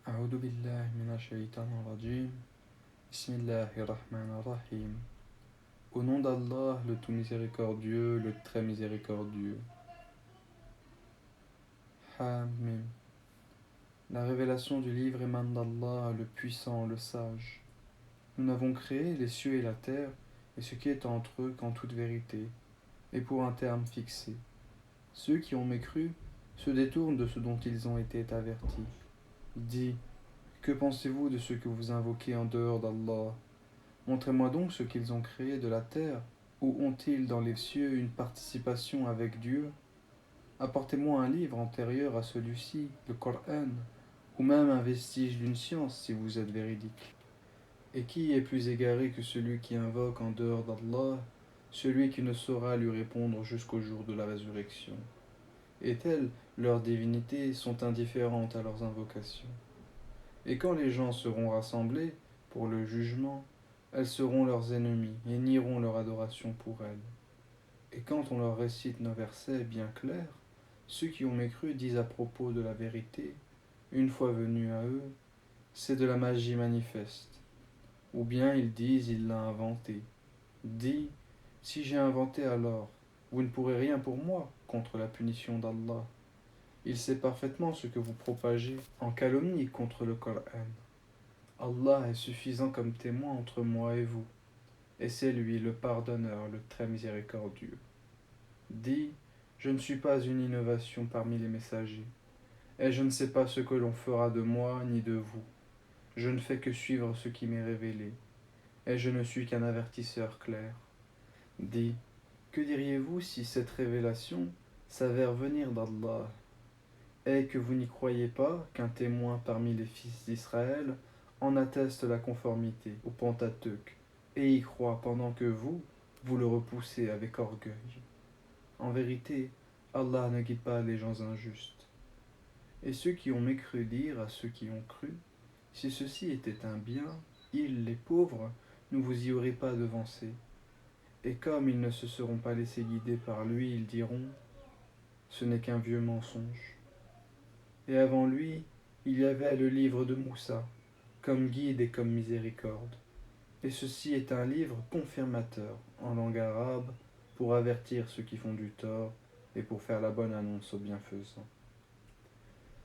أعوذ بالله من الشيطان الرجيم. بسم الله الرحمن الرحيم. Au nom d'Allah, le tout miséricordieux, le très miséricordieux. Hamim. La révélation du livre émane d'Allah, le puissant, le sage. Nous n'avons créé les cieux et la terre, et ce qui est entre eux qu'en toute vérité, et pour un terme fixé. Ceux qui ont mécru se détournent de ce dont ils ont été avertis. Dis, que pensez-vous de ce que vous invoquez en dehors d'Allah? Montrez-moi donc ce qu'ils ont créé de la terre, ou ont-ils dans les cieux une participation avec Dieu? Apportez-moi un livre antérieur à celui-ci, le Coran, ou même un vestige d'une science si vous êtes véridique. Et qui est plus égaré que celui qui invoque en dehors d'Allah, celui qui ne saura lui répondre jusqu'au jour de la résurrection? Et telles, leurs divinités sont indifférentes à leurs invocations. Et quand les gens seront rassemblés pour le jugement, elles seront leurs ennemis et nieront leur adoration pour elles. Et quand on leur récite nos versets bien clairs, ceux qui ont mécru disent à propos de la vérité, une fois venus à eux, c'est de la magie manifeste. Ou bien ils disent, il l'a inventé. Dis, si j'ai inventé alors, vous ne pourrez rien pour moi contre la punition d'Allah. Il sait parfaitement ce que vous propagez en calomnie contre le Coran. Allah est suffisant comme témoin entre moi et vous, et c'est lui le pardonneur, le très miséricordieux. Dis, je ne suis pas une innovation parmi les messagers, et je ne sais pas ce que l'on fera de moi ni de vous. Je ne fais que suivre ce qui m'est révélé, et je ne suis qu'un avertisseur clair. Dis, que diriez-vous si cette révélation s'avère venir d'Allah, et que vous n'y croyez pas qu'un témoin parmi les fils d'Israël en atteste la conformité au Pentateuque, et y croit pendant que vous, vous le repoussez avec orgueil. En vérité, Allah ne guide pas les gens injustes. Et ceux qui ont mécru dirent à ceux qui ont cru, si ceci était un bien, ils, les pauvres, ne vous y auraient pas devancé. Et comme ils ne se seront pas laissés guider par lui, ils diront, ce n'est qu'un vieux mensonge. Et avant lui, il y avait le livre de Moussa, comme guide et comme miséricorde. Et ceci est un livre confirmateur, en langue arabe, pour avertir ceux qui font du tort et pour faire la bonne annonce aux bienfaisants.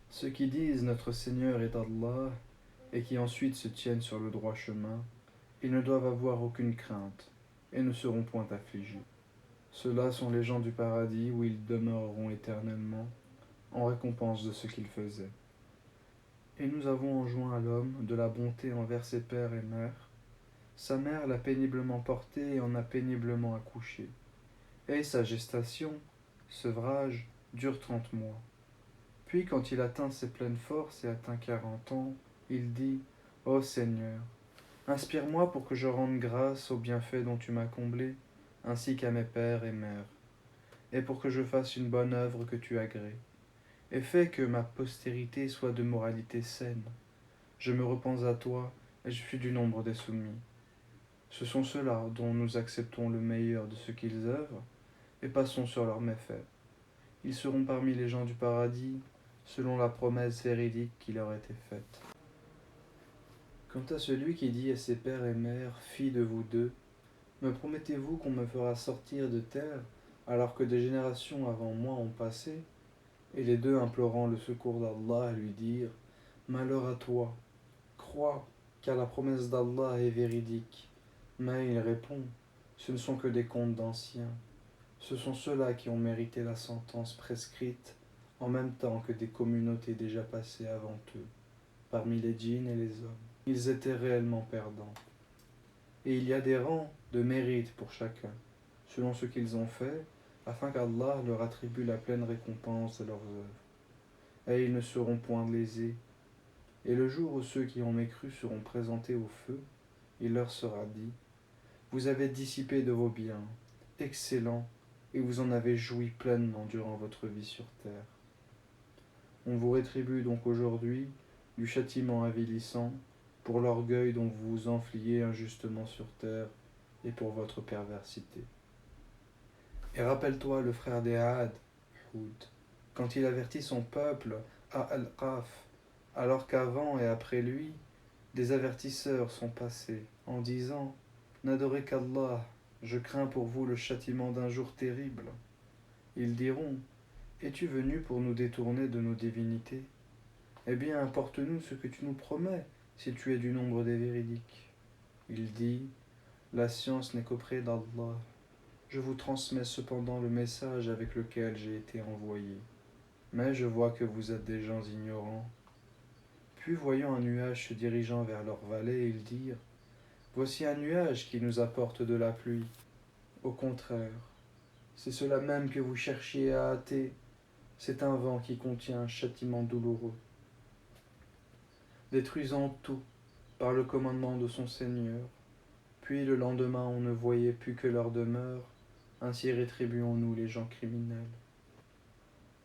Ceux qui disent notre Seigneur est Allah et qui ensuite se tiennent sur le droit chemin, ils ne doivent avoir aucune crainte et ne seront point affligés. Ceux-là sont les gens du paradis où ils demeureront éternellement en récompense de ce qu'ils faisaient. Et nous avons enjoint à l'homme de la bonté envers ses pères et mères. Sa mère l'a péniblement porté et en a péniblement accouché. Et sa gestation, sevrage, dure 30 mois. Puis quand il atteint ses pleines forces et atteint 40 ans, il dit, ô Seigneur, inspire-moi pour que je rende grâce aux bienfaits dont tu m'as comblé, ainsi qu'à mes pères et mères, et pour que je fasse une bonne œuvre que tu agrées, et fais que ma postérité soit de moralité saine. Je me repens à toi, et je suis du nombre des soumis. Ce sont ceux-là dont nous acceptons le meilleur de ce qu'ils œuvrent, et passons sur leurs méfaits. Ils seront parmi les gens du paradis, selon la promesse véridique qui leur a été faite. Quant à celui qui dit à ses pères et mères, filles de vous deux, me promettez-vous qu'on me fera sortir de terre alors que des générations avant moi ont passé? Et les deux, implorant le secours d'Allah, lui dirent, malheur à toi, crois, car la promesse d'Allah est véridique. Mais il répond, ce ne sont que des contes d'anciens. Ce sont ceux-là qui ont mérité la sentence prescrite en même temps que des communautés déjà passées avant eux, parmi les djinns et les hommes. Ils étaient réellement perdants. Et il y a des rangs de mérite pour chacun, selon ce qu'ils ont fait, afin qu'Allah leur attribue la pleine récompense de leurs œuvres. Et ils ne seront point lésés. Et le jour où ceux qui ont mécru seront présentés au feu, il leur sera dit, vous avez dissipé de vos biens, excellents, et vous en avez joui pleinement durant votre vie sur terre. On vous rétribue donc aujourd'hui du châtiment avilissant pour l'orgueil dont vous vous enfliez injustement sur terre et pour votre perversité. Et rappelle-toi le frère des Had, Houd, quand il avertit son peuple à Al-Qaf alors qu'avant et après lui, des avertisseurs sont passés en disant: N'adorez qu'Allah, je crains pour vous le châtiment d'un jour terrible. Ils diront: Es-tu venu pour nous détourner de nos divinités? Eh bien, apporte-nous ce que tu nous promets, si tu es du nombre des véridiques. Il dit: La science n'est qu'auprès d'Allah. Je vous transmets cependant le message avec lequel j'ai été envoyé. Mais je vois que vous êtes des gens ignorants. Puis, voyant un nuage se dirigeant vers leur vallée, ils dirent: Voici un nuage qui nous apporte de la pluie. Au contraire, c'est cela même que vous cherchiez à hâter. C'est un vent qui contient un châtiment douloureux, détruisant tout par le commandement de son Seigneur. Puis le lendemain, on ne voyait plus que leur demeure. Ainsi rétribuons-nous les gens criminels.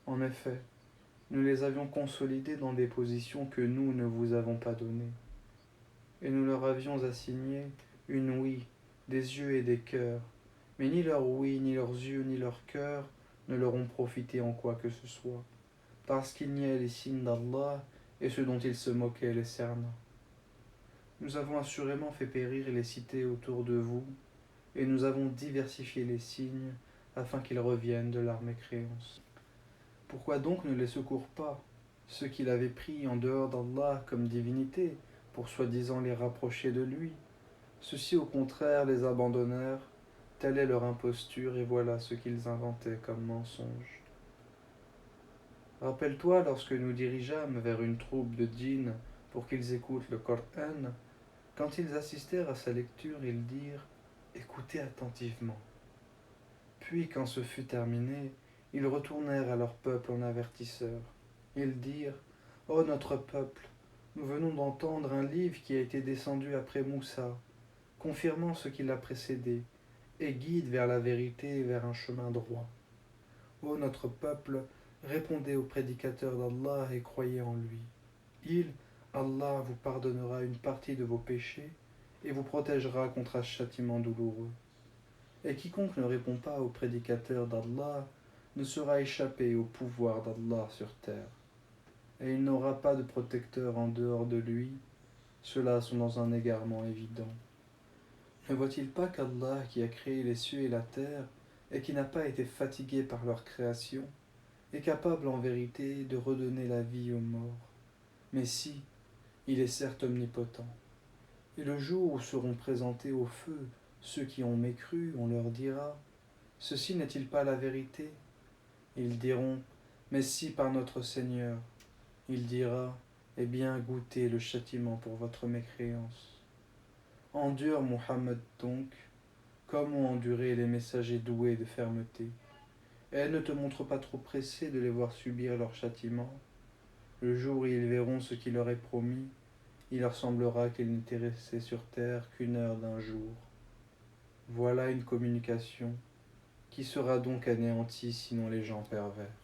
En effet, nous les avions consolidés dans des positions que nous ne vous avons pas données. Et nous leur avions assigné une ouïe, des yeux et des cœurs. Mais ni leur ouïe, ni leurs yeux, ni leurs cœurs ne leur ont profité en quoi que ce soit, parce qu'ils niaient les signes d'Allah et ceux dont ils se moquaient les cernants. Nous avons assurément fait périr les cités autour de vous, et nous avons diversifié les signes afin qu'ils reviennent de leur mécréance. Pourquoi donc ne les secourent pas ceux qu'il avait pris en dehors d'Allah comme divinité pour soi-disant les rapprocher de lui? Ceux-ci au contraire les abandonnèrent, telle est leur imposture et voilà ce qu'ils inventaient comme mensonge. Rappelle-toi lorsque nous dirigeâmes vers une troupe de djinns pour qu'ils écoutent le Coran, quand ils assistèrent à sa lecture, ils dirent: Écoutez attentivement. Puis, quand ce fut terminé, ils retournèrent à leur peuple en avertisseurs. Ils dirent: Ô notre peuple, nous venons d'entendre un livre qui a été descendu après Moussa, confirmant ce qui l'a précédé, et guide vers la vérité et vers un chemin droit. Ô notre peuple, répondez au prédicateur d'Allah et croyez en lui. Il, Allah, vous pardonnera une partie de vos péchés et vous protégera contre un châtiment douloureux. Et quiconque ne répond pas au prédicateur d'Allah ne sera échappé au pouvoir d'Allah sur terre. Et il n'aura pas de protecteur en dehors de lui. Ceux-là sont dans un égarement évident. Ne voit-il pas qu'Allah, qui a créé les cieux et la terre, et qui n'a pas été fatigué par leur création, est capable en vérité de redonner la vie aux morts? Mais si, il est certes omnipotent. Et le jour où seront présentés au feu ceux qui ont mécru, on leur dira: Ceci n'est-il pas la vérité? Ils diront: Mais si par notre Seigneur. Il dira: Eh bien, goûtez le châtiment pour votre mécréance. Endure, Muhammad, donc, comme ont enduré les messagers doués de fermeté. Et ne te montre pas trop pressé de les voir subir leur châtiment. Le jour où ils verront ce qui leur est promis, il leur semblera qu'ils n'étaient restés sur terre qu'une heure d'un jour. Voilà une communication qui sera donc anéantie sinon les gens pervers.